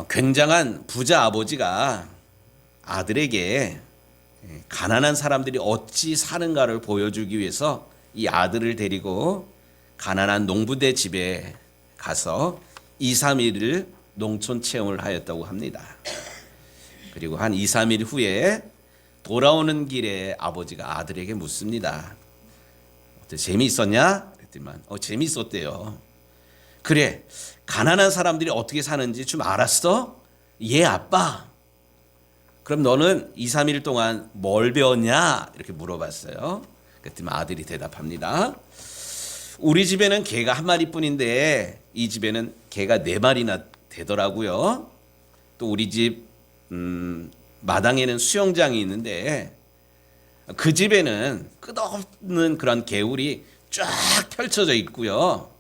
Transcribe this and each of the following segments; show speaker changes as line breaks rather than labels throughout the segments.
굉장한 부자 아버지가 아들에게 가난한 사람들이 어찌 사는가를 보여주기 위해서 이 아들을 데리고 가난한 농부대 집에 가서 2, 3일을 농촌 체험을 하였다고 합니다. 그리고 한 2, 3일 후에 돌아오는 길에 아버지가 아들에게 묻습니다. 어때, 재미있었냐? 그랬더니만 재미있었대요. 그래, 가난한 사람들이 어떻게 사는지 좀 알았어? 예, 아빠. 그럼 너는 2, 3일 동안 뭘 배웠냐? 이렇게 물어봤어요. 그랬더니 아들이 대답합니다. 우리 집에는 개가 한 마리뿐인데 이 집에는 개가 4마리나 되더라고요. 또 우리 집 마당에는 수영장이 있는데 그 집에는 끝없는 그런 개울이 쫙 펼쳐져 있고요.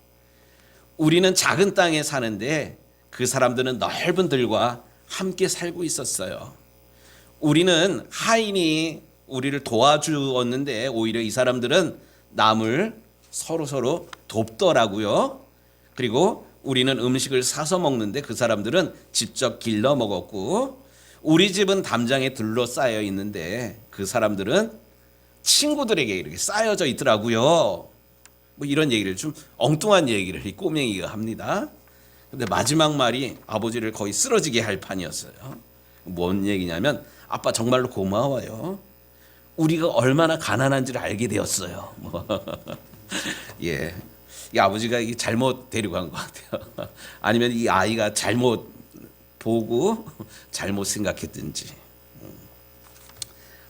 우리는 작은 땅에 사는데 그 사람들은 넓은 들과 함께 살고 있었어요. 우리는 하인이 우리를 도와주었는데 오히려 이 사람들은 남을 서로 돕더라고요. 그리고 우리는 음식을 사서 먹는데 그 사람들은 직접 길러 먹었고, 우리 집은 담장에 둘러싸여 있는데 그 사람들은 친구들에게 이렇게 쌓여져 있더라고요. 뭐 이런 얘기를, 좀 엉뚱한 얘기를 이 꼬맹이가 합니다. 근데 마지막 말이 아버지를 거의 쓰러지게 할 판이었어요. 뭔 얘기냐면, 아빠 정말로 고마워요. 우리가 얼마나 가난한지를 알게 되었어요. 예, 이 아버지가 잘못 데리고 간 것 같아요. 아니면 이 아이가 잘못 보고 잘못 생각했든지,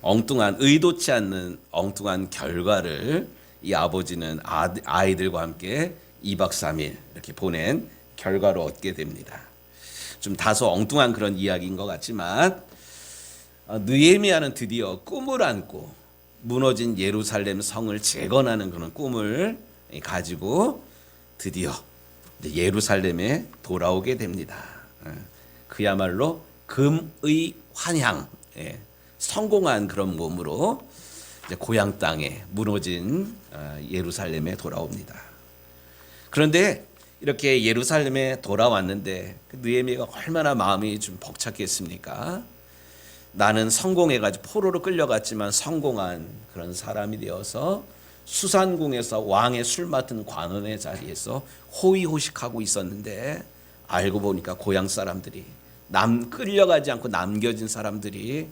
엉뚱한, 의도치 않는 엉뚱한 결과를 이 아버지는 아이들과 함께 2박 3일 이렇게 보낸 결과로 얻게 됩니다. 좀 다소 엉뚱한 그런 이야기인 것 같지만, 느헤미야는 드디어 꿈을 안고 무너진 예루살렘 성을 재건하는 그런 꿈을 가지고 드디어 예루살렘에 돌아오게 됩니다. 그야말로 금의 환향, 성공한 그런 몸으로 이제 고향 땅에 무너진 예루살렘에 돌아옵니다. 그런데 이렇게 예루살렘에 돌아왔는데 느헤미야가 얼마나 마음이 좀 벅찼겠습니까? 나는 성공해가지고 포로로 끌려갔지만 성공한 그런 사람이 되어서 수산궁에서 왕의 술 맡은 관원의 자리에서 호의호식하고 있었는데, 알고 보니까 고향 사람들이, 끌려가지 않고 남겨진 사람들이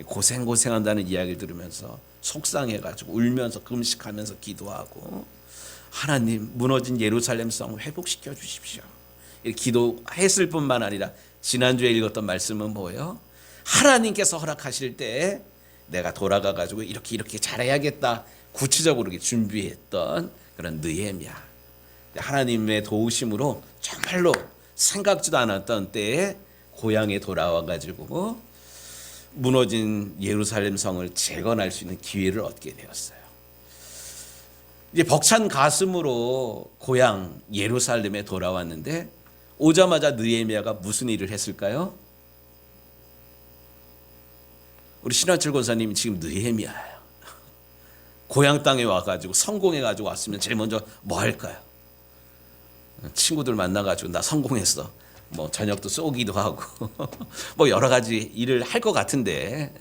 고생한다는 이야기를 들으면서 속상해가지고 울면서 금식하면서 기도하고, 하나님, 무너진 예루살렘 성 회복시켜 주십시오. 이렇게 기도했을 뿐만 아니라 지난주에 읽었던 말씀은 뭐예요? 하나님께서 허락하실 때 내가 돌아가가지고 이렇게 잘해야겠다, 구체적으로 준비했던 그런 느헤미야. 하나님의 도우심으로 정말로 생각지도 않았던 때에 고향에 돌아와가지고 무너진 예루살렘 성을 재건할 수 있는 기회를 얻게 되었어요. 이제 벅찬 가슴으로 고향 예루살렘에 돌아왔는데, 오자마자 느헤미야가 무슨 일을 했을까요? 우리 신한철 권사님이 지금 느헤미야예요. 고향 땅에 와가지고 성공해가지고 왔으면 제일 먼저 뭐 할까요? 친구들 만나가지고 나 성공했어, 뭐 저녁도 쏘기도 하고 뭐 여러 가지 일을 할 것 같은데,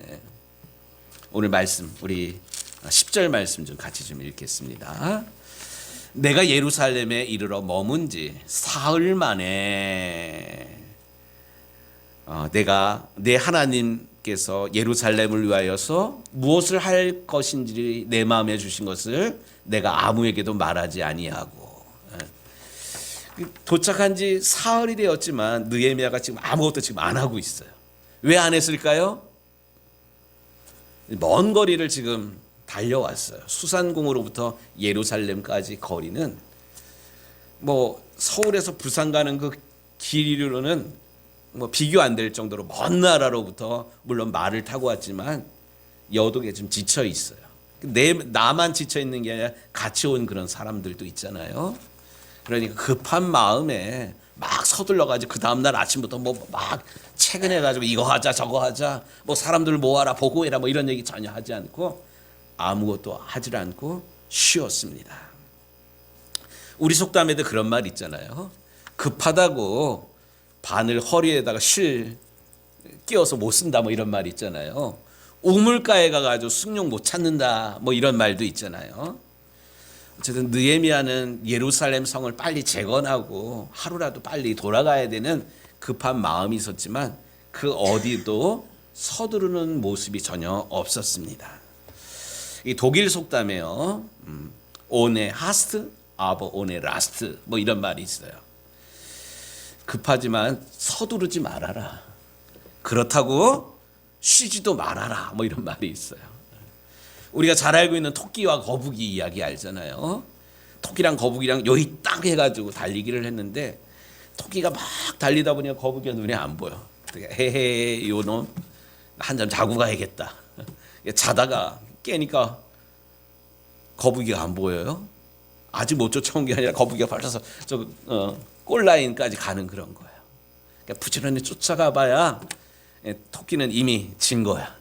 오늘 말씀, 우리 10절 말씀 좀 같이 좀 읽겠습니다. 내가 예루살렘에 이르러 머문 지 사흘 만에 내가 내 하나님께서 예루살렘을 위하여서 무엇을 할 것인지 내 마음에 주신 것을 내가 아무에게도 말하지 아니하고. 도착한 지 사흘이 되었지만 느헤미야가 지금 아무것도 지금 안 하고 있어요. 왜 안 했을까요? 먼 거리를 지금 달려왔어요. 수산궁으로부터 예루살렘까지 거리는 뭐 서울에서 부산 가는 그 길이로는 뭐 비교 안 될 정도로 먼 나라로부터, 물론 말을 타고 왔지만 여독에 좀 지쳐 있어요. 나만 지쳐 있는 게 아니라 같이 온 그런 사람들도 있잖아요. 그러니까 급한 마음에 막 서둘러가지고 그 다음날 아침부터 뭐 막 퇴근해가지고 이거 하자 저거 하자, 뭐 사람들 모아라 보고해라, 뭐 이런 얘기 전혀 하지 않고 아무것도 하질 않고 쉬었습니다. 우리 속담에도 그런 말 있잖아요. 급하다고 바늘 허리에다가 실 끼워서 못 쓴다 뭐 이런 말 있잖아요. 우물가에 가가지고 숭늉 못 찾는다 뭐 이런 말도 있잖아요. 어쨌든 느헤미야는 예루살렘 성을 빨리 재건하고 하루라도 빨리 돌아가야 되는 급한 마음이 있었지만 그 어디도 서두르는 모습이 전혀 없었습니다. 이 독일 속담에요. 오네 하스트, 아버 오네 라스트 뭐 이런 말이 있어요. 급하지만 서두르지 말아라. 그렇다고 쉬지도 말아라. 뭐 이런 말이 있어요. 우리가 잘 알고 있는 토끼와 거북이 이야기 알잖아요. 토끼랑 거북이랑 여기 딱 해가지고 달리기를 했는데 토끼가 막 달리다 보니까 거북이가 눈에 안 보여. 헤헤 요놈 한잠 자고 가야겠다. 자다가 깨니까 거북이가 안 보여요. 아직 못 쫓아온 게 아니라 거북이가 밟아서 저 골라인까지 가는 그런 거예요. 그러니까 부지런히 쫓아가 봐야 토끼는 이미 진 거야.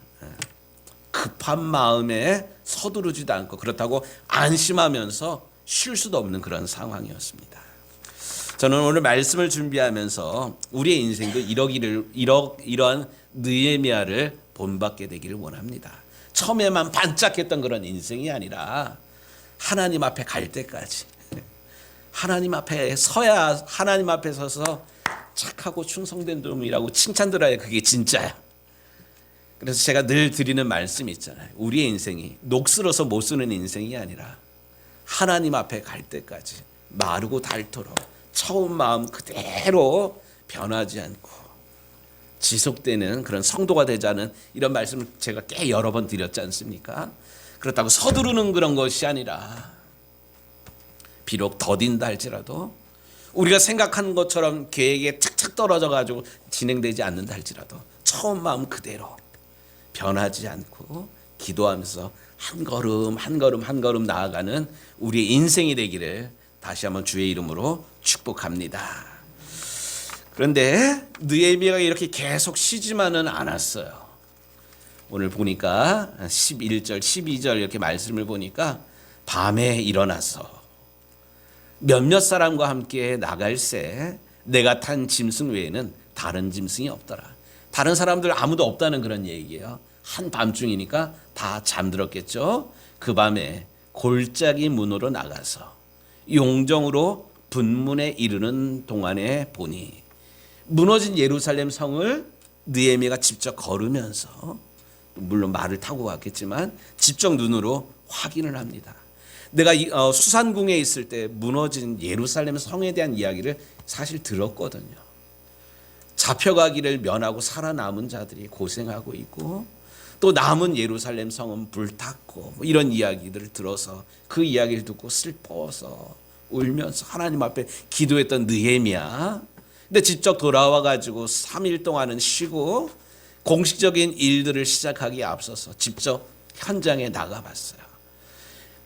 급한 마음에 서두르지도 않고 그렇다고 안심하면서 쉴 수도 없는 그런 상황이었습니다. 저는 오늘 말씀을 준비하면서 우리의 인생도 이러한 느헤미야를 본받게 되기를 원합니다. 처음에만 반짝했던 그런 인생이 아니라 하나님 앞에 갈 때까지 하나님 앞에 서야 하나님 앞에 서서 착하고 충성된 놈이라고 칭찬 들어야 그게 진짜야. 그래서 제가 늘 드리는 말씀이 있잖아요. 우리의 인생이 녹슬어서 못 쓰는 인생이 아니라 하나님 앞에 갈 때까지 마르고 닳도록 처음 마음 그대로 변하지 않고 지속되는 그런 성도가 되자는 이런 말씀을 제가 꽤 여러 번 드렸지 않습니까? 그렇다고 서두르는 그런 것이 아니라 비록 더딘다 할지라도 우리가 생각하는 것처럼 계획에 착착 떨어져 가지고 진행되지 않는다 할지라도 처음 마음 그대로 변하지 않고 기도하면서 한 걸음 한 걸음 한 걸음 나아가는 우리의 인생이 되기를 다시 한번 주의 이름으로 축복합니다. 그런데 느헤미야가 이렇게 계속 쉬지만은 않았어요. 오늘 보니까 11절 12절 이렇게 말씀을 보니까 밤에 일어나서 몇몇 사람과 함께 나갈새 내가 탄 짐승 외에는 다른 짐승이 없더라. 다른 사람들 아무도 없다는 그런 얘기예요. 한밤중이니까 다 잠들었겠죠. 그 밤에 골짜기 문으로 나가서 용정으로 분문에 이르는 동안에 보니 무너진 예루살렘 성을 느헤미야가 직접 걸으면서 물론 말을 타고 갔겠지만 직접 눈으로 확인을 합니다. 내가 수산궁에 있을 때 무너진 예루살렘 성에 대한 이야기를 사실 들었거든요. 잡혀가기를 면하고 살아남은 자들이 고생하고 있고 또 남은 예루살렘 성은 불탔고 이런 이야기들을 들어서 그 이야기를 듣고 슬퍼서 울면서 하나님 앞에 기도했던 느헤미야. 근데 직접 돌아와 가지고 3일 동안은 쉬고 공식적인 일들을 시작하기에 앞서서 직접 현장에 나가봤어요.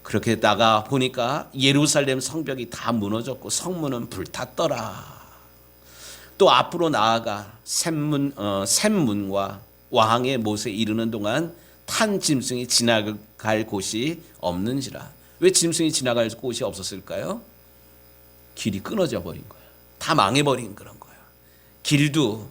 그렇게 나가 보니까 예루살렘 성벽이 다 무너졌고 성문은 불탔더라. 또 앞으로 나아가 샘문과 왕의 못에 이르는 동안 탄 짐승이 지나갈 곳이 없는지라. 왜 짐승이 지나갈 곳이 없었을까요? 길이 끊어져 버린 거예요. 다 망해버린 그런 거예요. 길도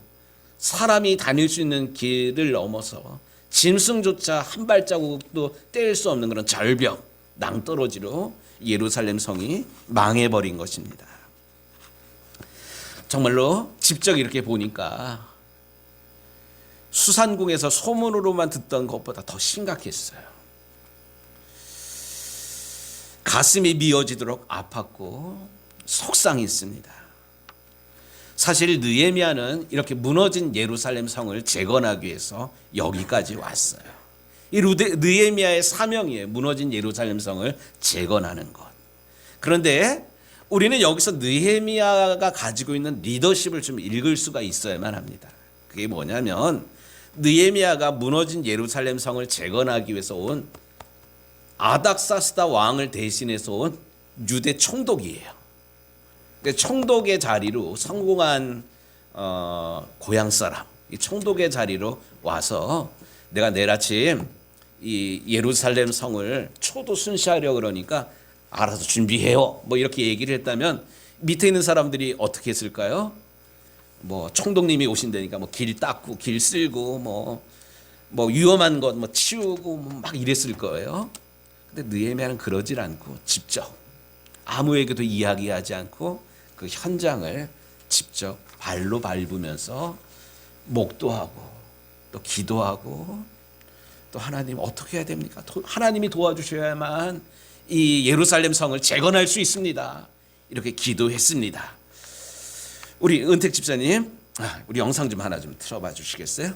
사람이 다닐 수 있는 길을 넘어서 짐승조차 한 발자국도 뗄 수 없는 그런 절벽, 낭떠러지로 예루살렘 성이 망해버린 것입니다. 정말로 직접 이렇게 보니까 수산궁에서 소문으로만 듣던 것보다 더 심각했어요. 가슴이 미어지도록 아팠고 속상했습니다. 사실 느헤미야는 이렇게 무너진 예루살렘 성을 재건하기 위해서 여기까지 왔어요. 이 느헤미야의 사명이에요. 무너진 예루살렘 성을 재건하는 것. 그런데 우리는 여기서 느헤미야가 가지고 있는 리더십을 좀 읽을 수가 있어야만 합니다. 그게 뭐냐면 느헤미야가 무너진 예루살렘 성을 재건하기 위해서 온 아닥사스다 왕을 대신해서 온 유대 총독이에요. 총독의 자리로 성공한 고향 사람, 이 총독의 자리로 와서 내가 내일 아침 이 예루살렘 성을 초도 순시하려 그러니까 알아서 준비해요. 뭐 이렇게 얘기를 했다면 밑에 있는 사람들이 어떻게 했을까요? 뭐 총독님이 오신다니까 뭐 길 닦고 길 쓸고 뭐 위험한 것 뭐 치우고 막 이랬을 거예요. 근데 느헤미야는 그러질 않고 직접 아무에게도 이야기하지 않고 그 현장을 직접 발로 밟으면서 목도하고 또 기도하고 또 하나님 어떻게 해야 됩니까? 하나님이 도와주셔야만 이 예루살렘 성을 재건할 수 있습니다. 이렇게 기도했습니다. 우리 은택 집사님, 우리 영상 좀 하나 좀 틀어봐 주시겠어요?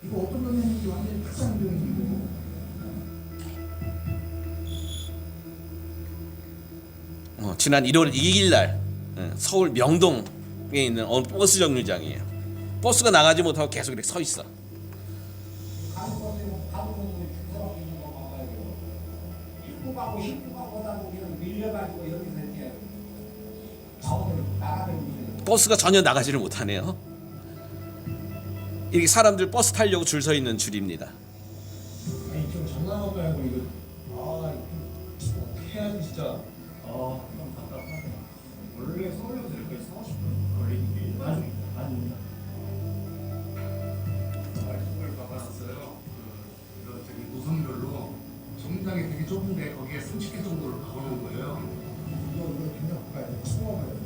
이거 어떤 방향인지 완전히 특상적이고
지난 1월 2일 날 서울 명동에 있는 어느 버스 정류장이에요. 버스가 나가지 못하고 계속 이렇게 서 있어.
가는 곳에 가는 곳으로 주소하고 있는 거 봐봐요. 입구 가고 하다 보면 밀려가지고 여기서 이제 저거를 나가버리고
버스가 전혀 나가지를 못하네요. 이렇게 사람들 버스 타려고 줄 서 있는 줄입니다.
아니 지금 장난하고 하고 이거 이거 어떻게 해야지 진짜 좀 답답하네. 원래 서울에서 이렇게 40분 걸리는 게 아닙니다.
말씀을 박아놨어요. 이런 저기 노선별로 정류장이 되게 좁은데 거기에 30개 정도를 박아놓은 거예요.
이거 그냥 가야 돼. 추워봐요.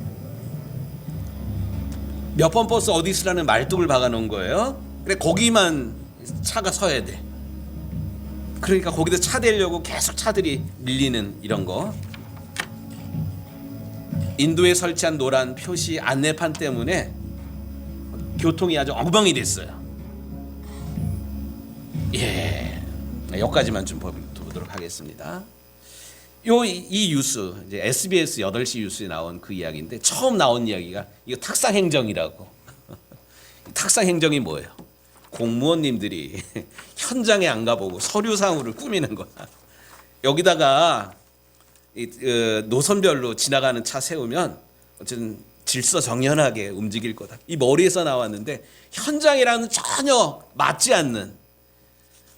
몇 번 버스 어디 있으라는 말뚝을 박아놓은 거예요. 그래 거기만 차가 서야 돼. 그러니까 거기다 차 대려고 계속 차들이 밀리는 이런 거. 인도에 설치한 노란 표시 안내판 때문에 교통이 아주 엉망이 됐어요. 예, 여기까지만 좀 보도록 하겠습니다. 이 뉴스 이제 SBS 8시 뉴스에 나온 그 이야기인데 처음 나온 이야기가 이거 탁상행정이라고. 탁상행정이 뭐예요? 공무원님들이 현장에 안 가보고 서류상으로 꾸미는 거야. 여기다가 노선별로 지나가는 차 세우면 어쨌든 질서정연하게 움직일 거다. 이 머리에서 나왔는데 현장이랑은 전혀 맞지 않는,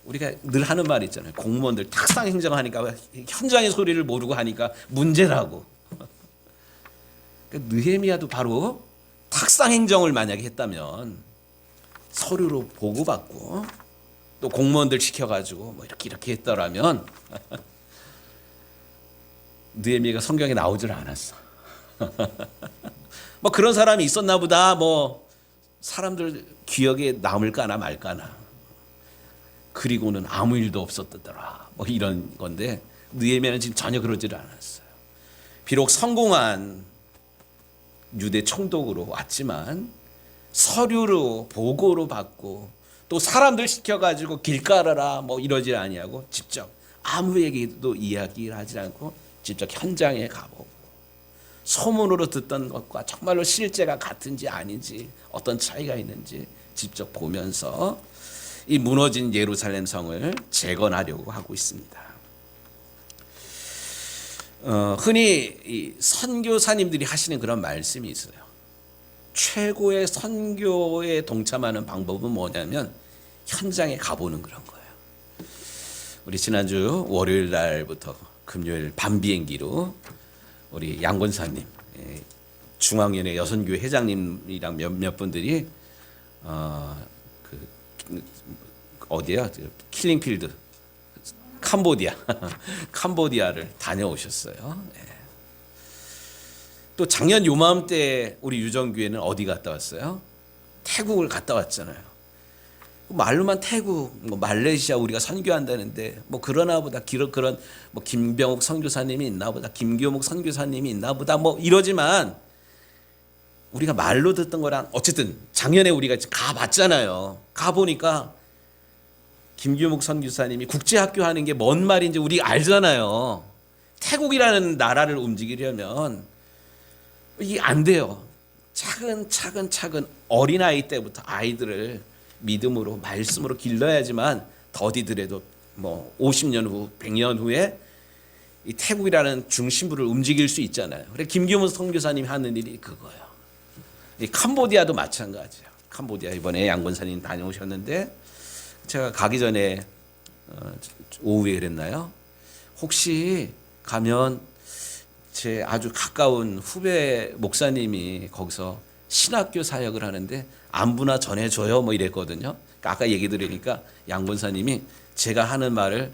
우리가 늘 하는 말 있잖아요. 공무원들 탁상 행정하니까 현장의 소리를 모르고 하니까 문제라고. 그러니까 느헤미야도 바로 탁상 행정을 만약에 했다면 서류로 보고받고 또 공무원들 시켜가지고 뭐 이렇게 했더라면 느헤미야가 성경에 나오질 않았어. 뭐 그런 사람이 있었나 보다. 뭐 사람들 기억에 남을까나 말까나. 그리고는 아무 일도 없었더라. 뭐 이런 건데 느헤미야는 지금 전혀 그러지를 않았어요. 비록 성공한 유대 총독으로 왔지만 서류로 보고로 받고 또 사람들 시켜가지고 길 깔아라 뭐 이러지 아니하고 직접 아무에게도 이야기를 하지 않고 직접 현장에 가보고 소문으로 듣던 것과 정말로 실제가 같은지 아닌지 어떤 차이가 있는지 직접 보면서 이 무너진 예루살렘 성을 재건하려고 하고 있습니다. 흔히 이 선교사님들이 하시는 그런 말씀이 있어요. 최고의 선교에 동참하는 방법은 뭐냐면 현장에 가보는 그런 거예요. 우리 지난주 월요일 날부터 금요일 밤 비행기로 우리 양 권사님, 중앙연회 여선교회 회장님이랑 몇몇 분들이 어디야? 킬링필드, 캄보디아, 캄보디아를 다녀오셨어요. 예. 또 작년 요맘때 우리 유정교회는 어디 갔다 왔어요? 태국을 갔다 왔잖아요. 말로만 태국, 뭐 말레이시아 우리가 선교한다는데 뭐 그러나 보다 그런 뭐 김병욱 선교사님이 있나 보다, 김교목 선교사님이 있나 보다 뭐 이러지만 우리가 말로 듣던 거랑 어쨌든 작년에 우리가 가봤잖아요. 가보니까 김규목 선교사님이 국제학교 하는 게 뭔 말인지 우리 알잖아요. 태국이라는 나라를 움직이려면 이게 안 돼요. 차근차근 어린아이 때부터 아이들을 믿음으로 말씀으로 길러야지만 더디더라도 뭐 50년 후 100년 후에 이 태국이라는 중심부를 움직일 수 있잖아요. 그래 김규목 선교사님이 하는 일이 그거예요. 이 캄보디아도 마찬가지예요. 캄보디아 이번에 양 권사님 다녀오셨는데 제가 가기 전에 오후에 그랬나요? 혹시 가면 제 아주 가까운 후배 목사님이 거기서 신학교 사역을 하는데 안부나 전해줘요 뭐 이랬거든요. 그러니까 아까 얘기 들으니까 양 권사님이 제가 하는 말을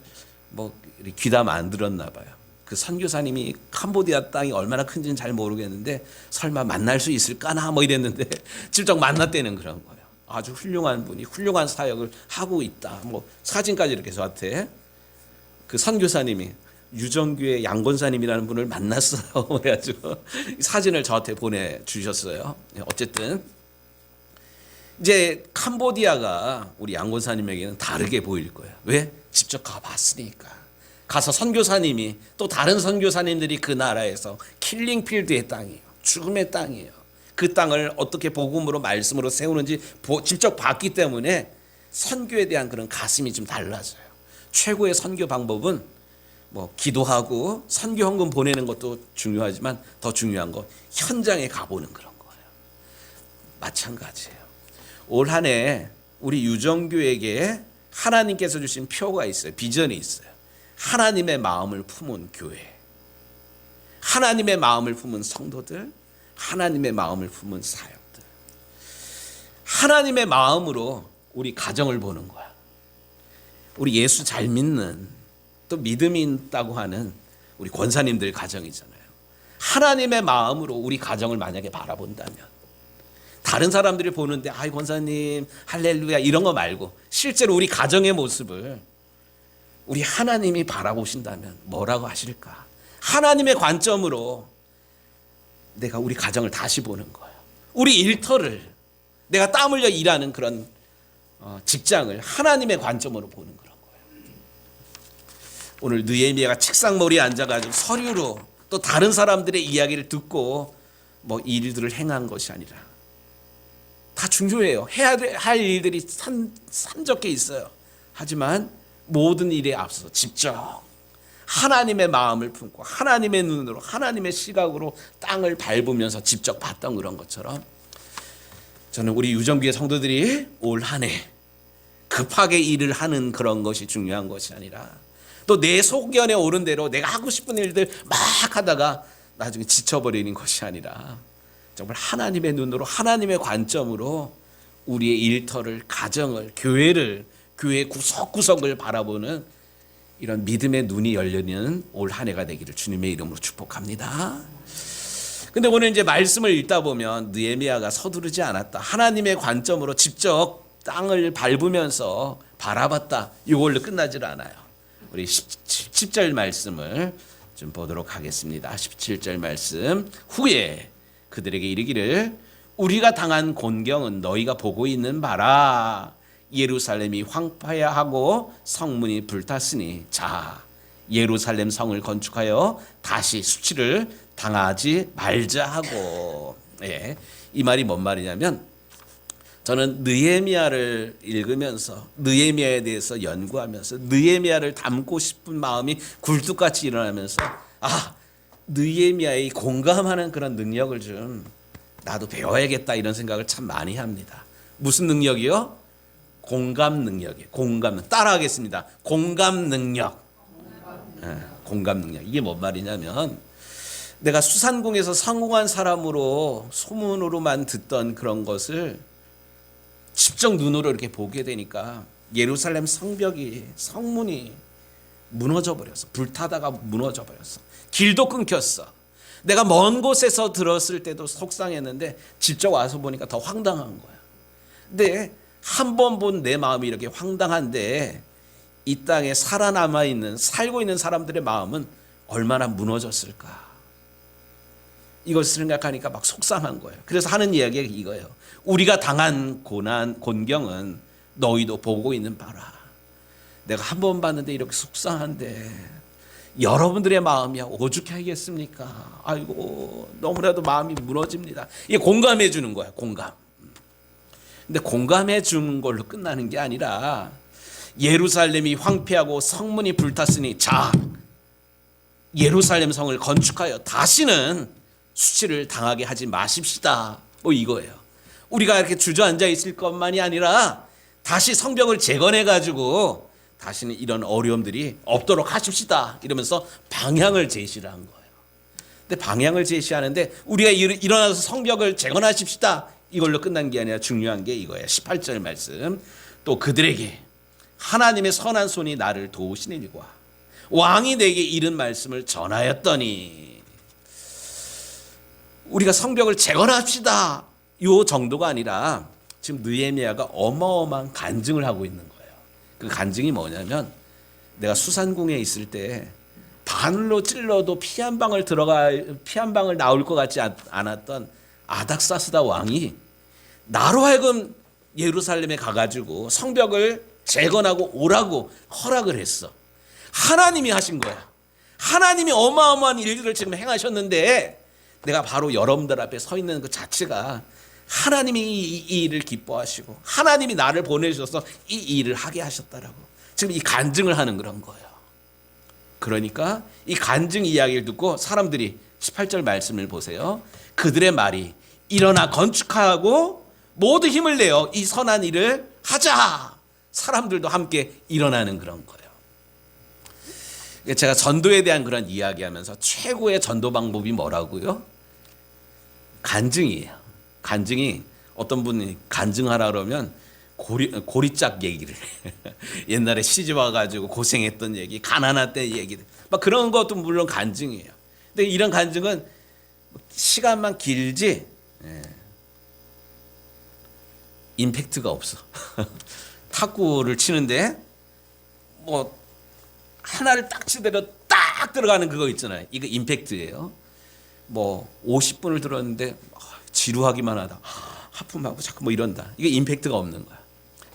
뭐 귀담아 안 들었나 봐요. 그 선교사님이 캄보디아 땅이 얼마나 큰지는 잘 모르겠는데 설마 만날 수 있을까나 뭐 이랬는데 직접 만났다는 그런 거예요. 아주 훌륭한 분이 훌륭한 사역을 하고 있다. 뭐 사진까지 이렇게 저한테 그 선교사님이 유정교의 양권사님이라는 분을 만났어요. 그래가지고 사진을 저한테 보내주셨어요. 어쨌든 이제 캄보디아가 우리 양권사님에게는 다르게 보일 거예요. 왜? 직접 가봤으니까. 가서 선교사님이 또 다른 선교사님들이 그 나라에서 킬링필드의 땅이에요. 죽음의 땅이에요. 그 땅을 어떻게 복음으로 말씀으로 세우는지 직접 봤기 때문에 선교에 대한 그런 가슴이 좀 달라져요. 최고의 선교 방법은 뭐 기도하고 선교 헌금 보내는 것도 중요하지만 더 중요한 거 현장에 가보는 그런 거예요. 마찬가지예요. 올 한 해 우리 유정교에게 하나님께서 주신 표가 있어요. 비전이 있어요. 하나님의 마음을 품은 교회, 하나님의 마음을 품은 성도들, 하나님의 마음을 품은 사역들. 하나님의 마음으로 우리 가정을 보는 거야. 우리 예수 잘 믿는 또 믿음이 있다고 하는 우리 권사님들 가정이잖아요. 하나님의 마음으로 우리 가정을 만약에 바라본다면 다른 사람들이 보는데 아이 권사님 할렐루야 이런 거 말고 실제로 우리 가정의 모습을 우리 하나님이 바라보신다면 뭐라고 하실까? 하나님의 관점으로 내가 우리 가정을 다시 보는 거예요. 우리 일터를 내가 땀 흘려 일하는 그런 직장을 하나님의 관점으로 보는 그런 거예요. 오늘 느헤미야가 책상머리에 앉아가지고 서류로 또 다른 사람들의 이야기를 듣고 뭐 일들을 행한 것이 아니라 다 중요해요. 해야 할 일들이 산적해 있어요. 하지만 모든 일에 앞서 직접 하나님의 마음을 품고 하나님의 눈으로 하나님의 시각으로 땅을 밟으면서 직접 봤던 그런 것처럼 저는 우리 유정교회 성도들이 올 한 해 급하게 일을 하는 그런 것이 중요한 것이 아니라 또 내 소견에 오른 대로 내가 하고 싶은 일들 막 하다가 나중에 지쳐버리는 것이 아니라 정말 하나님의 눈으로 하나님의 관점으로 우리의 일터를 가정을 교회를 교회 구석구석을 바라보는 이런 믿음의 눈이 열리는 올 한 해가 되기를 주님의 이름으로 축복합니다. 근데 오늘 이제 말씀을 읽다 보면 느헤미야가 서두르지 않았다. 하나님의 관점으로 직접 땅을 밟으면서 바라봤다. 이걸로 끝나질 않아요. 우리 10절 말씀을 좀 보도록 하겠습니다. 17절 말씀. 후에 그들에게 이르기를 우리가 당한 곤경은 너희가 보고 있는 바라. 예루살렘이 황폐하고 성문이 불탔으니 자 예루살렘 성을 건축하여 다시 수치를 당하지 말자 하고. 예, 이 말이 뭔 말이냐면 저는 느헤미야를 읽으면서 느헤미야에 대해서 연구하면서 느헤미야를 닮고 싶은 마음이 굴뚝같이 일어나면서 느헤미야의 공감하는 그런 능력을 좀 나도 배워야겠다 이런 생각을 참 많이 합니다. 무슨 능력이요? 공감 능력이에요. 공감. 따라하겠습니다. 공감 능력. 공감 능력. 이게 뭔 말이냐면 내가 수산공에서 성공한 사람으로 소문으로만 듣던 그런 것을 직접 눈으로 이렇게 보게 되니까 예루살렘 성벽이 성문이 무너져 버렸어. 불타다가 무너져 버렸어. 길도 끊겼어. 내가 먼 곳에서 들었을 때도 속상했는데 직접 와서 보니까 더 황당한 거야. 근데 한 번 본 내 마음이 이렇게 황당한데 이 땅에 살아남아 있는 살고 있는 사람들의 마음은 얼마나 무너졌을까. 이것을 생각하니까 막 속상한 거예요. 그래서 하는 이야기가 이거예요. 우리가 당한 고난 곤경은 너희도 보고 있는 바라. 내가 한 번 봤는데 이렇게 속상한데 여러분들의 마음이야 오죽하겠습니까? 아이고 너무나도 마음이 무너집니다. 이게 공감해 주는 거야. 공감. 근데 공감해 주는 걸로 끝나는 게 아니라 예루살렘이 황폐하고 성문이 불탔으니 자 예루살렘 성을 건축하여 다시는 수치를 당하게 하지 마십시다. 뭐 이거예요. 우리가 이렇게 주저앉아 있을 것만이 아니라 다시 성벽을 재건해 가지고 다시는 이런 어려움들이 없도록 하십시다. 이러면서 방향을 제시를 한 거예요. 근데 방향을 제시하는데 우리가 일어나서 성벽을 재건하십시다. 이걸로 끝난 게 아니라 중요한 게 이거예요. 18절 말씀. 또 그들에게 하나님의 선한 손이 나를 도우시니와 왕이 내게 이른 말씀을 전하였더니, 우리가 성벽을 재건합시다 요 정도가 아니라 지금 느헤미야가 어마어마한 간증을 하고 있는 거예요. 그 간증이 뭐냐면, 내가 수산궁에 있을 때 바늘로 찔러도 피 한 방울 나올 것 같지 않았던 아닥사스다 왕이 나로 하여금 예루살렘에 가가지고 성벽을 재건하고 오라고 허락을 했어. 하나님이 하신 거야. 하나님이 어마어마한 일들을 지금 행하셨는데 내가 바로 여러분들 앞에 서 있는 그 자체가 하나님이 이 일을 기뻐하시고 하나님이 나를 보내주셔서 이 일을 하게 하셨다라고 지금 이 간증을 하는 그런 거예요. 그러니까 이 간증 이야기를 듣고 사람들이 18절 말씀을 보세요. 그들의 말이 일어나 건축하고 모두 힘을 내어 이 선한 일을 하자. 사람들도 함께 일어나는 그런 거예요. 제가 전도에 대한 그런 이야기하면서 최고의 전도 방법이 뭐라고요? 간증이에요. 간증이, 어떤 분이 간증하라 그러면 고리짝 얘기를 옛날에 시집 와가지고 고생했던 얘기, 가난할 때 얘기들, 막 그런 것도 물론 간증이에요. 근데 이런 간증은 시간만 길지 임팩트가 없어. 탁구를 치는데 뭐 하나를 딱 치더라도 딱 들어가는 그거 있잖아요. 이거 임팩트예요. 뭐 50분을 들었는데 지루하기만 하다. 하품하고 자꾸 뭐 이런다. 이게 임팩트가 없는 거야.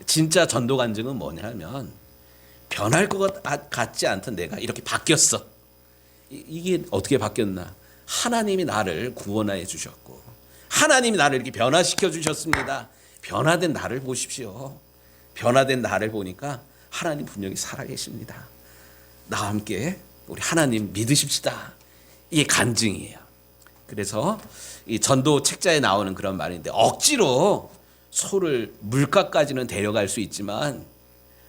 진짜 전도 간증은 뭐냐 하면, 변할 것 같지 않던 내가 이렇게 바뀌었어. 이게 어떻게 바뀌었나? 하나님이 나를 구원하여 주셨고 하나님이 나를 이렇게 변화시켜 주셨습니다. 변화된 나를 보십시오. 변화된 나를 보니까 하나님 분명히 살아계십니다. 나와 함께 우리 하나님 믿으십시다. 이게 간증이에요. 그래서 이 전도 책자에 나오는 그런 말인데, 억지로 소를 물가까지는 데려갈 수 있지만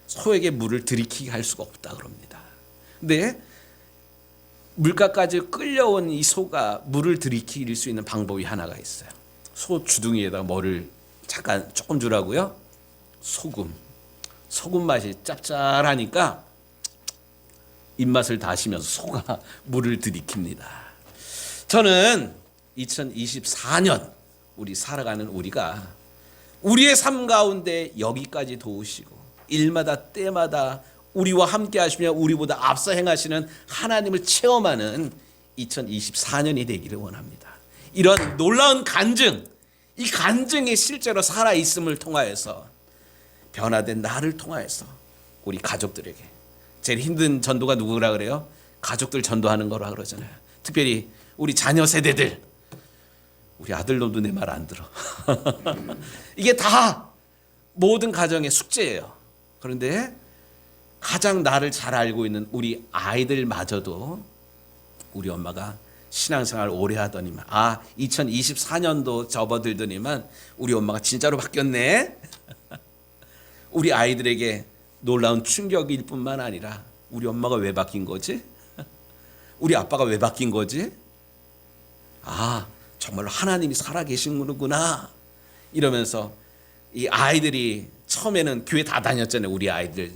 소에게 물을 들이키게 할 수가 없다 그럽니다. 근데 물가까지 끌려온 이 소가 물을 들이킬 수 있는 방법이 하나가 있어요. 소 주둥이에다가 뭐를 잠깐 조금 주라고요? 소금 맛이 짭짤하니까 입맛을 다시면서 소가 물을 들이킵니다. 저는 2024년 우리 살아가는 우리가 우리의 삶 가운데 여기까지 도우시고 일마다 때마다 우리와 함께 하시며 우리보다 앞서 행하시는 하나님을 체험하는 2024년이 되기를 원합니다. 이런 놀라운 간증, 이 간증이 실제로 살아있음을 통하여서 변화된 나를 통하여서 우리 가족들에게, 제일 힘든 전도가 누구라 그래요? 가족들 전도하는 거라 그러잖아요. 특별히 우리 자녀 세대들, 우리 아들놈도 내 말 안 들어. 이게 다 모든 가정의 숙제예요. 그런데 가장 나를 잘 알고 있는 우리 아이들마저도 우리 엄마가 신앙생활 오래 하더니만 2024년도 접어들더니만 우리 엄마가 진짜로 바뀌었네. 우리 아이들에게 놀라운 충격일 뿐만 아니라 우리 엄마가 왜 바뀐 거지? 우리 아빠가 왜 바뀐 거지? 정말로 하나님이 살아계시는구나 이러면서 이 아이들이 처음에는 교회 다 다녔잖아요. 우리 아이들.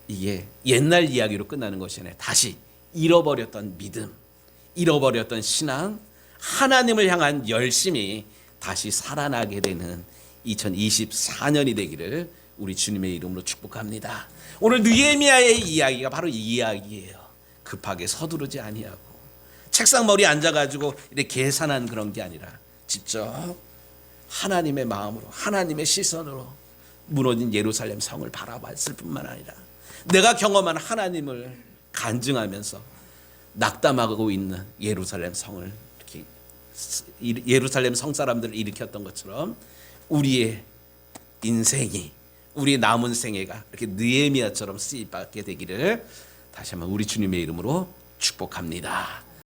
이게 옛날 이야기로 끝나는 것이 아니라 다시 잃어버렸던 믿음, 잃어버렸던 신앙, 하나님을 향한 열심이 다시 살아나게 되는 2024년이 되기를 우리 주님의 이름으로 축복합니다. 오늘 느헤미야의 이야기가 바로 이 이야기예요. 급하게 서두르지 아니하고 책상 머리에 앉아가지고 이렇게 계산한 그런 게 아니라 직접 하나님의 마음으로, 하나님의 시선으로 무너진 예루살렘 성을 바라봤을 뿐만 아니라 내가 경험한 하나님을 간증하면서 낙담하고 있는 예루살렘 성을 이렇게, 예루살렘 성 사람들을 일으켰던 것처럼 우리의 인생이, 우리의 남은 생애가 이렇게 느헤미야처럼 쓰임받게 되기를 다시 한번 우리 주님의 이름으로 축복합니다.